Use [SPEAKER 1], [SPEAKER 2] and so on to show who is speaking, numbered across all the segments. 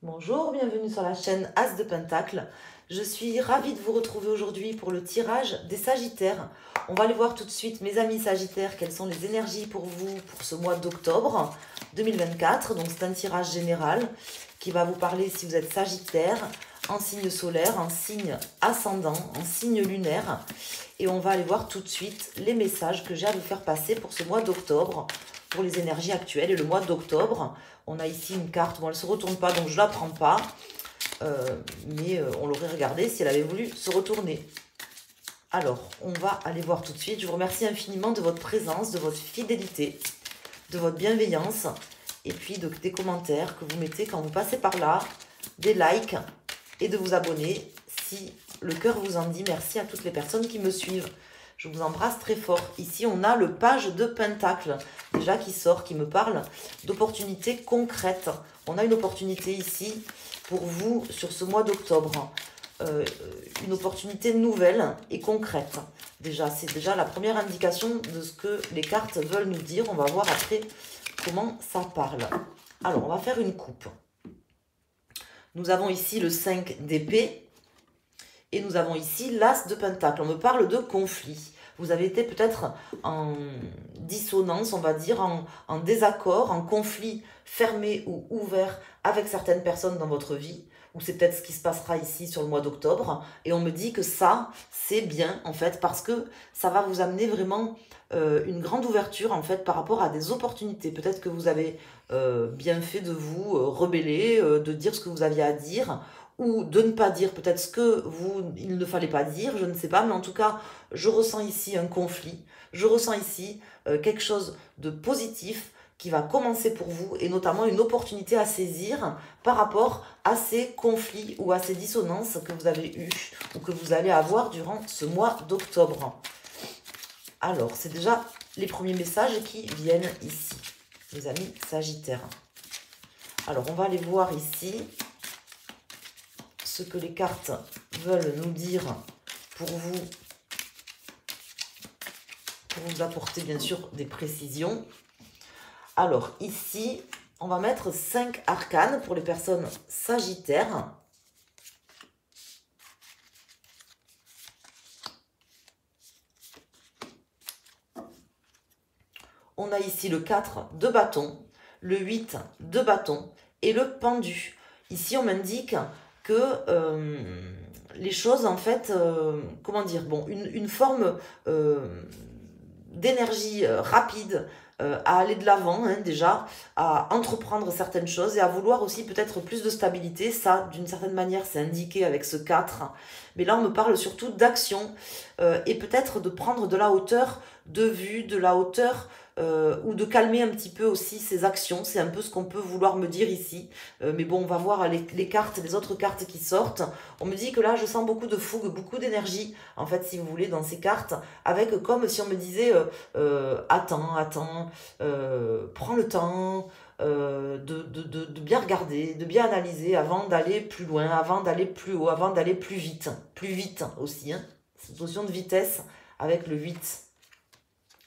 [SPEAKER 1] Bonjour, bienvenue sur la chaîne As de Pentacle. Je suis ravie de vous retrouver aujourd'hui pour le tirage des Sagittaires. On va aller voir tout de suite, mes amis Sagittaires, quelles sont les énergies pour vous pour ce mois d'octobre 2024. Donc c'est un tirage général qui va vous parler si vous êtes Sagittaire, en signe solaire, en signe ascendant, en signe lunaire. Et on va aller voir tout de suite les messages que j'ai à vous faire passer pour ce mois d'octobre, pour les énergies actuelles et le mois d'octobre. On a ici une carte, bon elle ne se retourne pas donc je ne la prends pas, mais on l'aurait regardée si elle avait voulu se retourner. Alors, on va aller voir tout de suite. Je vous remercie infiniment de votre présence, de votre fidélité, de votre bienveillance, et puis des commentaires que vous mettez quand vous passez par là, des likes, et de vous abonner si le cœur vous en dit. Merci à toutes les personnes qui me suivent. Je vous embrasse très fort. Ici, on a le page de Pentacle, déjà qui sort, qui me parle d'opportunités concrètes. On a une opportunité ici pour vous sur ce mois d'octobre. Une opportunité nouvelle et concrète. Déjà, c'est déjà la première indication de ce que les cartes veulent nous dire. On va voir après comment ça parle. Alors, on va faire une coupe. Nous avons ici le 5 d'épée. Et nous avons ici l'As de Pentacle. On me parle de conflit. Vous avez été peut-être en dissonance, on va dire, en désaccord, en conflit fermé ou ouvert avec certaines personnes dans votre vie. Ou c'est peut-être ce qui se passera ici sur le mois d'octobre. Et on me dit que ça, c'est bien, en fait, parce que ça va vous amener vraiment une grande ouverture, en fait, par rapport à des opportunités. Peut-être que vous avez bien fait de vous rebeller, de dire ce que vous aviez à dire, ou de ne pas dire peut-être ce que il ne fallait pas dire, je ne sais pas, mais en tout cas, je ressens ici un conflit, je ressens ici quelque chose de positif qui va commencer pour vous, et notamment une opportunité à saisir par rapport à ces conflits ou à ces dissonances que vous avez eues ou que vous allez avoir durant ce mois d'octobre. Alors, c'est déjà les premiers messages qui viennent ici, mes amis Sagittaires. Alors, on va aller voir ici ce que les cartes veulent nous dire pour vous apporter bien sûr des précisions. Alors ici, on va mettre 5 arcanes pour les personnes sagittaires. On a ici le 4 de bâton, le 8 de bâton et le pendu. Ici, on m'indique que les choses, en fait, comment dire, bon, une forme d'énergie rapide à aller de l'avant, hein, déjà, à entreprendre certaines choses et à vouloir aussi peut-être plus de stabilité. Ça, d'une certaine manière, c'est indiqué avec ce 4. Mais là, on me parle surtout d'action et peut-être de prendre de la hauteur de vue, de la hauteur ou de calmer un petit peu aussi ses actions. C'est un peu ce qu'on peut vouloir me dire ici. Mais bon, on va voir les cartes, les autres cartes qui sortent. On me dit que là, je sens beaucoup de fougue, beaucoup d'énergie, en fait, si vous voulez, dans ces cartes, avec comme si on me disait attends, prends le temps de bien regarder, de bien analyser avant d'aller plus loin, avant d'aller plus haut, avant d'aller plus vite aussi. Hein. Cette notion de vitesse avec le 8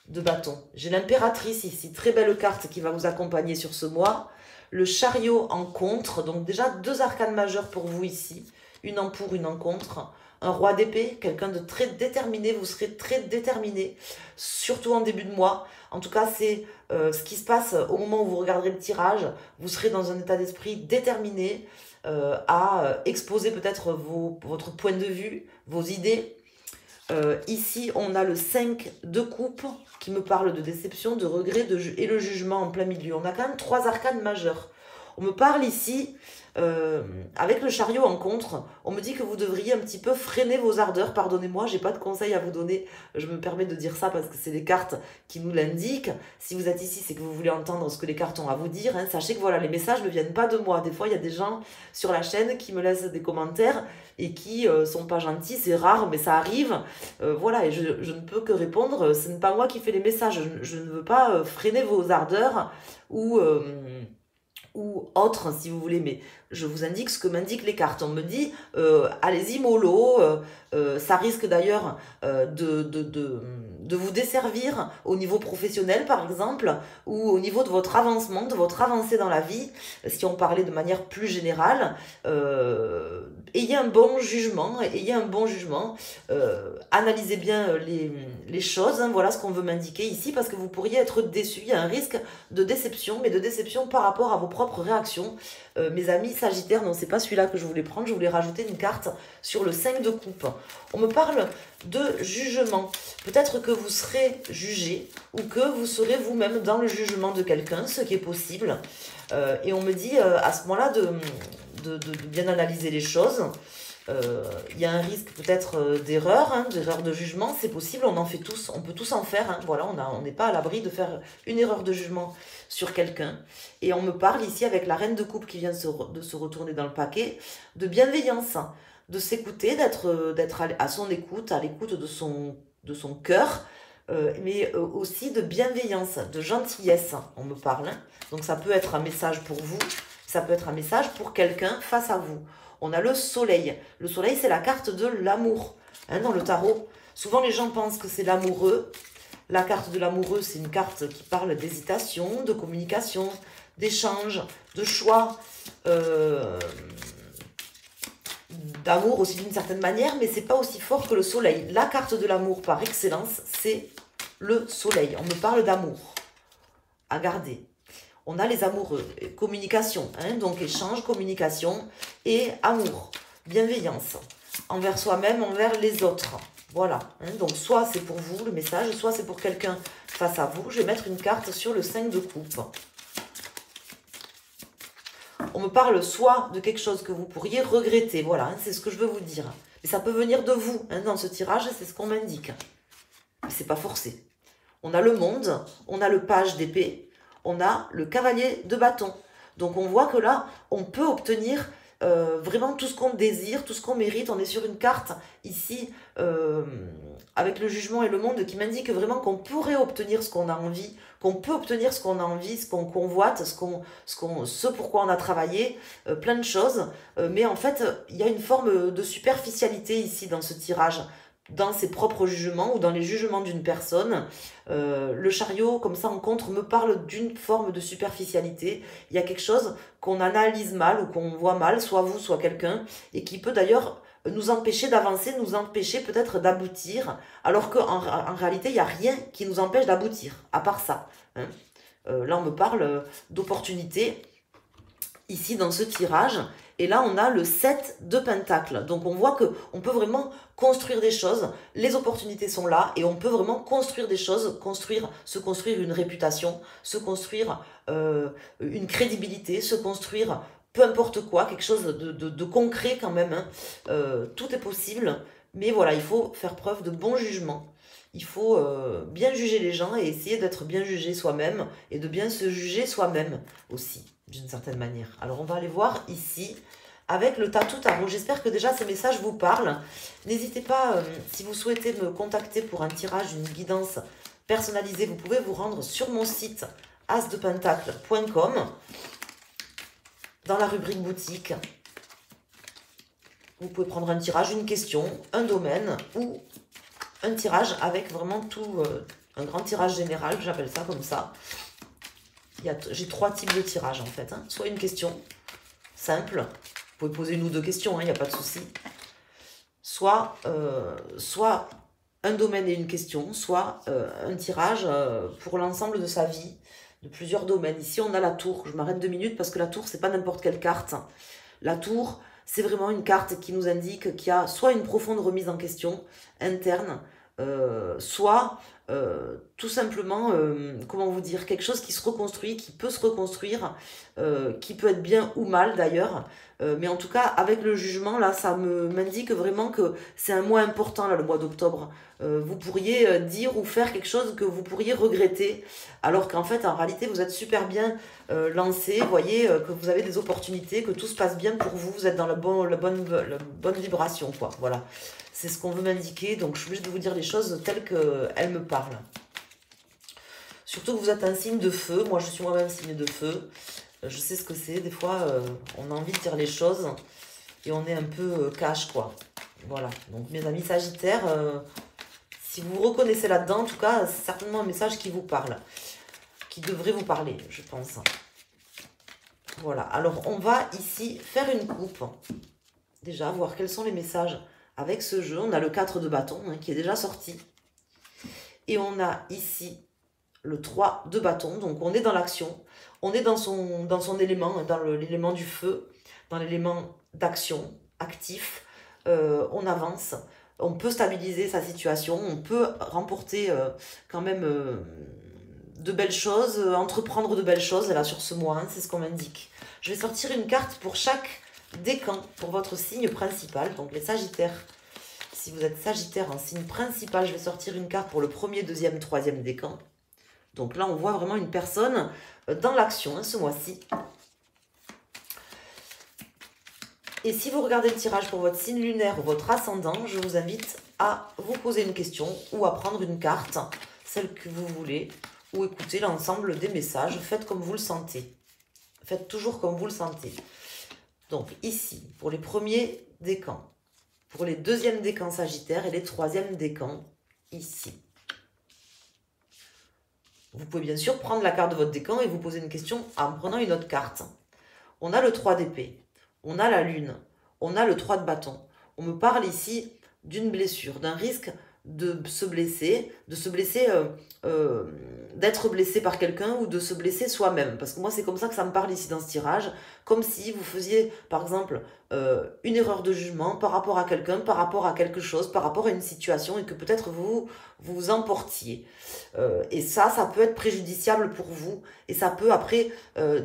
[SPEAKER 1] de bâton. J'ai l'impératrice ici, très belle carte qui va vous accompagner sur ce mois. Le chariot en contre, donc déjà 2 arcanes majeures pour vous ici. Une en pour, une en contre. Un roi d'épée, quelqu'un de très déterminé, vous serez très déterminé, surtout en début de mois. En tout cas, c'est ce qui se passe au moment où vous regarderez le tirage. Vous serez dans un état d'esprit déterminé à exposer peut-être votre point de vue, vos idées. Ici, on a le 5 de coupe qui me parle de déception, de regret et le jugement en plein milieu. On a quand même 3 arcanes majeures. On me parle ici, avec le chariot en contre, on me dit que vous devriez un petit peu freiner vos ardeurs. Pardonnez-moi, j'ai pas de conseils à vous donner. Je me permets de dire ça parce que c'est les cartes qui nous l'indiquent. Si vous êtes ici, c'est que vous voulez entendre ce que les cartes ont à vous dire. Hein. Sachez que voilà, les messages ne viennent pas de moi. Des fois, il y a des gens sur la chaîne qui me laissent des commentaires et qui sont pas gentils. C'est rare, mais ça arrive. Voilà, et je ne peux que répondre. Ce n'est pas moi qui fais les messages. Je ne veux pas freiner vos ardeurs ou ou autre, si vous voulez, mais je vous indique ce que m'indiquent les cartes. On me dit, allez-y mollo, ça risque d'ailleurs de vous desservir au niveau professionnel, par exemple, ou au niveau de votre avancement, de votre avancée dans la vie, si on parlait de manière plus générale. Ayez un bon jugement, analysez bien les choses, hein, voilà ce qu'on veut m'indiquer ici, parce que vous pourriez être déçu, il y a un risque de déception, mais de déception par rapport à vos propres réactions. Mes amis Sagittaires, non, c'est pas celui-là que je voulais prendre, je voulais rajouter une carte sur le 5 de coupe. On me parle de jugement. Peut-être que vous serez jugé ou que vous serez vous-même dans le jugement de quelqu'un, ce qui est possible. Et on me dit à ce moment-là de bien analyser les choses. Il y a un risque peut-être d'erreur, hein, d'erreur de jugement, c'est possible, on en fait tous, on peut tous en faire, hein, voilà, on n'est pas à l'abri de faire une erreur de jugement sur quelqu'un. Et on me parle ici avec la reine de coupe qui vient de se retourner dans le paquet, de bienveillance, de s'écouter, d'être à son écoute, à l'écoute de son cœur, mais aussi de bienveillance, de gentillesse, on me parle. Hein. Donc ça peut être un message pour vous, ça peut être un message pour quelqu'un face à vous. On a le soleil. Le soleil, c'est la carte de l'amour. Hein, dans le tarot, souvent les gens pensent que c'est l'amoureux. La carte de l'amoureux, c'est une carte qui parle d'hésitation, de communication, d'échange, de choix, d'amour aussi d'une certaine manière, mais c'est pas aussi fort que le soleil. La carte de l'amour par excellence, c'est le soleil. On me parle d'amour à garder. On a les amoureux, communication, hein, donc échange, communication et amour, bienveillance, envers soi-même, envers les autres. Voilà, hein, donc soit c'est pour vous le message, soit c'est pour quelqu'un face à vous. Je vais mettre une carte sur le 5 de coupe. On me parle soit de quelque chose que vous pourriez regretter, voilà, hein, c'est ce que je veux vous dire. Mais ça peut venir de vous, hein, dans ce tirage, c'est ce qu'on m'indique. Mais c'est pas forcé. On a le monde, on a le page d'épée, on a le cavalier de bâton. Donc on voit que là, on peut obtenir vraiment tout ce qu'on désire, tout ce qu'on mérite. On est sur une carte ici, avec le jugement et le monde, qui m'indique vraiment qu'on pourrait obtenir ce qu'on a envie, qu'on peut obtenir ce qu'on a envie, ce qu'on convoite, ce pourquoi on a travaillé, plein de choses. Mais en fait, il y a une forme de superficialité ici dans ce tirage, dans ses propres jugements ou dans les jugements d'une personne. Le chariot, comme ça en contre, me parle d'une forme de superficialité. Il y a quelque chose qu'on analyse mal ou qu'on voit mal, soit vous, soit quelqu'un, et qui peut d'ailleurs nous empêcher d'avancer, nous empêcher peut-être d'aboutir, alors qu'en réalité, il n'y a rien qui nous empêche d'aboutir, à part ça. Hein. Là, on me parle d'opportunités, ici dans ce tirage, et là on a le 7 de Pentacles. Donc on voit qu'on peut vraiment construire des choses, les opportunités sont là, et on peut vraiment construire des choses, se construire une réputation, se construire une crédibilité, se construire peu importe quoi, quelque chose de concret quand même. Hein. Tout est possible, mais voilà, il faut faire preuve de bon jugement. Il faut bien juger les gens et essayer d'être bien jugé soi-même et de bien se juger soi-même aussi, d'une certaine manière. Alors, on va aller voir ici avec le Tatou Tarot. J'espère que déjà ces messages vous parlent. N'hésitez pas, si vous souhaitez me contacter pour un tirage, une guidance personnalisée, vous pouvez vous rendre sur mon site asdepentacle.com dans la rubrique boutique. Vous pouvez prendre un tirage, une question, un domaine ou un tirage avec vraiment tout, un grand tirage général, j'appelle ça comme ça. J'ai 3 types de tirages en fait. Hein. Soit une question simple, vous pouvez poser une ou deux questions, il n'y a pas de souci. Soit un domaine et une question, soit un tirage pour l'ensemble de sa vie, de plusieurs domaines. Ici on a la tour, je m'arrête 2 minutes parce que la tour c'est pas n'importe quelle carte. La tour, c'est vraiment une carte qui nous indique qu'il y a soit une profonde remise en question interne, soit tout simplement, comment vous dire, quelque chose qui se reconstruit, qui peut se reconstruire, qui peut être bien ou mal d'ailleurs, mais en tout cas avec le jugement là, ça m'indique vraiment que c'est un mois important là, le mois d'octobre. Vous pourriez dire ou faire quelque chose que vous pourriez regretter, alors qu'en fait en réalité vous êtes super bien lancé, vous voyez que vous avez des opportunités, que tout se passe bien pour vous, vous êtes dans la bonne vibration quoi, voilà. C'est ce qu'on veut m'indiquer, donc je suis obligée de vous dire les choses telles qu'elles me parlent. Surtout que vous êtes un signe de feu, moi je suis moi-même signe de feu. Je sais ce que c'est. Des fois, on a envie de dire les choses et on est un peu cash, quoi. Voilà. Donc, mes amis Sagittaires, si vous vous reconnaissez là-dedans, en tout cas, c'est certainement un message qui vous parle. Qui devrait vous parler, je pense. Voilà. Alors, on va ici faire une coupe. Déjà, voir quels sont les messages avec ce jeu. On a le 4 de bâton hein, qui est déjà sorti. Et on a ici le 3 de bâton. Donc, on est dans l'action. On est dans son élément, hein, dans l'élément du feu, dans l'élément d'action, actif. On avance. On peut stabiliser sa situation. On peut remporter quand même de belles choses, entreprendre de belles choses là sur ce mois. Hein, c'est ce qu'on m'indique. Je vais sortir une carte pour chaque décan, pour votre signe principal. Donc, les Sagittaires. Si vous êtes Sagittaire en signe principal, je vais sortir une carte pour le premier, deuxième, troisième décan. Donc là, on voit vraiment une personne dans l'action hein, ce mois-ci. Et si vous regardez le tirage pour votre signe lunaire ou votre ascendant, je vous invite à vous poser une question ou à prendre une carte, celle que vous voulez, ou écouter l'ensemble des messages. Faites comme vous le sentez. Faites toujours comme vous le sentez. Donc ici, pour les premiers décans, pour les deuxièmes décans Sagittaires et les troisièmes décans ici. Vous pouvez bien sûr prendre la carte de votre décan et vous poser une question en prenant une autre carte. On a le 3 d'épée, on a la lune, on a le 3 de bâton. On me parle ici d'une blessure, d'un risque de se blesser, d'être blessé par quelqu'un ou de se blesser soi-même. Parce que moi, c'est comme ça que ça me parle ici dans ce tirage. Comme si vous faisiez, par exemple, une erreur de jugement par rapport à quelqu'un, par rapport à quelque chose, par rapport à une situation et que peut-être vous vous emportiez. Et ça peut être préjudiciable pour vous. Et ça peut après,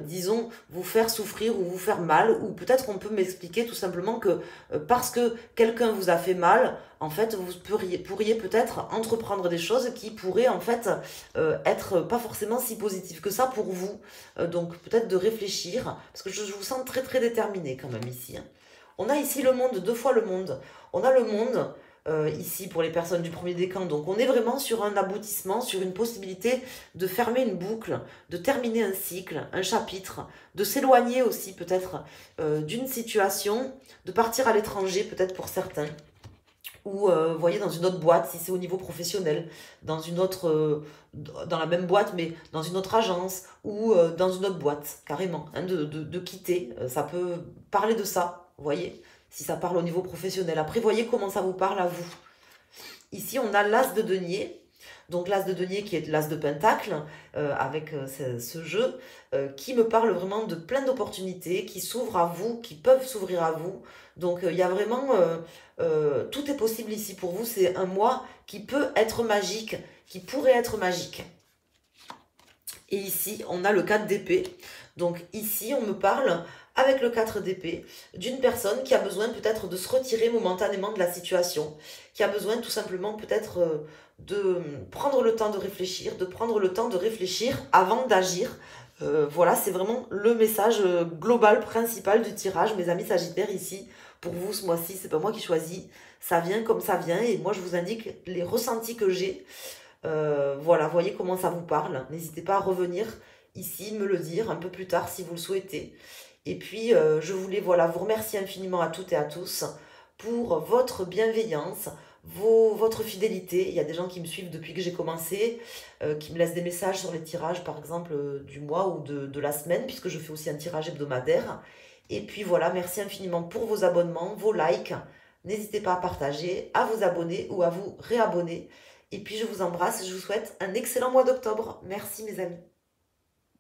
[SPEAKER 1] disons, vous faire souffrir ou vous faire mal. Ou peut-être on peut m'expliquer tout simplement que parce que quelqu'un vous a fait mal, en fait, vous pourriez peut-être entreprendre des choses qui pourraient en fait être pas forcément si positives que ça pour vous. Donc peut-être de réfléchir, parce que je vous sens très très déterminé quand même ici. Hein. On a ici le monde, 2 fois le monde. On a le monde ici pour les personnes du premier décan. Donc on est vraiment sur un aboutissement, sur une possibilité de fermer une boucle, de terminer un cycle, un chapitre, de s'éloigner aussi peut-être d'une situation, de partir à l'étranger peut-être pour certains. Ou, vous voyez, dans une autre boîte, si c'est au niveau professionnel, dans une autre, dans la même boîte, mais dans une autre agence, ou dans une autre boîte, carrément, hein, de quitter. Ça peut parler de ça, vous voyez, si ça parle au niveau professionnel. Après, voyez comment ça vous parle à vous. Ici, on a l'as de denier. Donc l'as de denier qui est l'as de pentacle, avec ce jeu, qui me parle vraiment de plein d'opportunités, qui s'ouvrent à vous, qui peuvent s'ouvrir à vous. Donc il y a vraiment, tout est possible ici pour vous. C'est un mois qui peut être magique, qui pourrait être magique. Et ici, on a le 4 d'épée. Donc ici, on me parle, avec le 4 d'épée, d'une personne qui a besoin peut-être de se retirer momentanément de la situation, qui a besoin tout simplement peut-être de prendre le temps de réfléchir, avant d'agir. Voilà, c'est vraiment le message global, principal du tirage, mes amis Sagittaires, ici. Pour vous, ce mois-ci, c'est pas moi qui choisis. Ça vient comme ça vient et moi, je vous indique les ressentis que j'ai. Voilà, voyez comment ça vous parle. N'hésitez pas à revenir ici, me le dire un peu plus tard si vous le souhaitez. Et puis, je voulais voilà, vous remercier infiniment à toutes et à tous pour votre bienveillance, votre fidélité. Il y a des gens qui me suivent depuis que j'ai commencé, qui me laissent des messages sur les tirages, par exemple, du mois ou de la semaine, puisque je fais aussi un tirage hebdomadaire. Et puis voilà, merci infiniment pour vos abonnements, vos likes. N'hésitez pas à partager, à vous abonner ou à vous réabonner. Et puis je vous embrasse et je vous souhaite un excellent mois d'octobre. Merci mes amis.